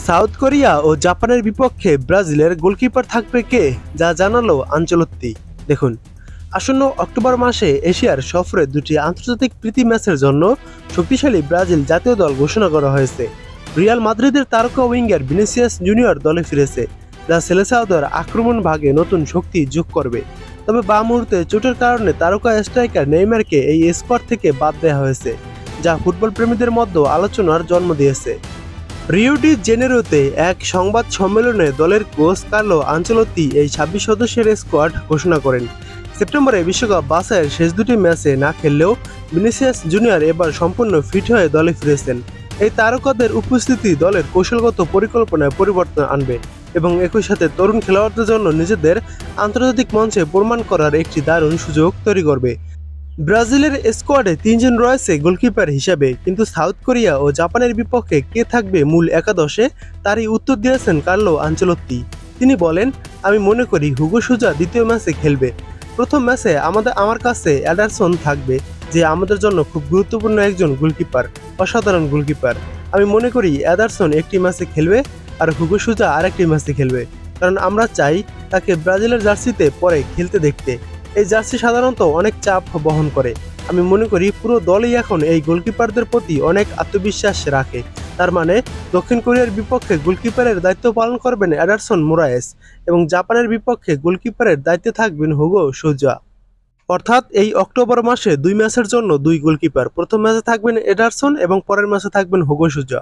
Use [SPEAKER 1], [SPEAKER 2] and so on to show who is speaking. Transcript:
[SPEAKER 1] South Korea ও জাপানের বিপক্ষে ব্রাজিলের গোলকিপার থাকবে কে, যা জানালো আনচেলত্তি। দেখুন, আসন্ন অক্টোবর মাসে এশিয়ার সফরে দুটি আন্তর্জাতিক প্রীতি ম্যাচের জন্য শক্তিশালী ব্রাজিল জাতীয় দল ঘোষণা করা হয়েছে। রিয়াল মাদ্রিদের তারকা উইঙ্গার ভিনিসিয়াস জুনিয়র দলে ফিরেছে, যা সেলেসাওদের আক্রমণ ভাগে নতুন শক্তি যোগ করবে। তবে বাম মুহূর্তে চোটের কারণে তারকা স্ট্রাইকার নেইমারকে এই স্কোয়াড থেকে বাদ দেওয়া হয়েছে, যা ফুটবল প্রেমীদের মধ্যে আলোচনার জন্ম দিয়েছে। রিও ডি জেনেরোতে এক সংবাদ সম্মেলনে দলের কোচ কার্লো আনচেলত্তি এই 26 সদস্যের স্কোয়াড ঘোষণা করেন। সেপ্টেম্বরে বিশ্বকাপ বাছাইয়ের শেষ দুটি ম্যাচে না খেললেও ভিনিসিয়াস জুনিয়র এবার সম্পূর্ণ ফিট হয়ে দলে ফিরেছেন। এই তারকাদের উপস্থিতি দলের কৌশলগত পরিকল্পনায় পরিবর্তন আনবে এবং একই সাথে তরুণ খেলোয়াড়দের জন্য নিজেদের আন্তর্জাতিক মঞ্চে প্রমাণ করার একটি দারুণ সুযোগ তৈরি করবে। ব্রাজিলের স্কোয়াডে 3 জন রয়েছে গোলকিপার হিসেবে, কিন্তু সাউথ কোরিয়া ও জাপানের বিপক্ষে কে থাকবে মূল একাদশে তারই উত্তর দিয়েছেন কার্লো আনচেলত্তি। তিনি বলেন, আমি মনে করি হুগো সুজা দ্বিতীয় ম্যাচে খেলবে। প্রথম ম্যাচে আমার কাছে এডারসন থাকবে, যে আমাদের জন্য খুব গুরুত্বপূর্ণ একজন গোলকিপার, অসাধারণ গোলকিপার। আমি মনে করি এডারসন একটি ম্যাচে খেলবে আর হুগো সুজা আরেকটি ম্যাচে খেলবে, কারণ আমরা চাই তাকে ব্রাজিলের জার্সিতে পরে খেলতে দেখতে। এই জার্সি সাধারণত অনেক চাপ বহন করে। আমি মনে করি পুরো দলই এখন এই গোলকিপারদের প্রতি অনেক আত্মবিশ্বাস রাখে। তার মানে দক্ষিণ কোরিয়ার বিপক্ষে গোলকিপারের দায়িত্ব পালন করবেন এডারসন মোরায়েস এবং জাপানের বিপক্ষে গোলকিপারের দায়িত্বে থাকবেন হুগো সুজা। অর্থাৎ এই অক্টোবর মাসে 2 ম্যাচের জন্য 2 গোলকিপার, প্রথম ম্যাচে থাকবেন এডারসন এবং পরের ম্যাচে থাকবেন হুগো সুজা।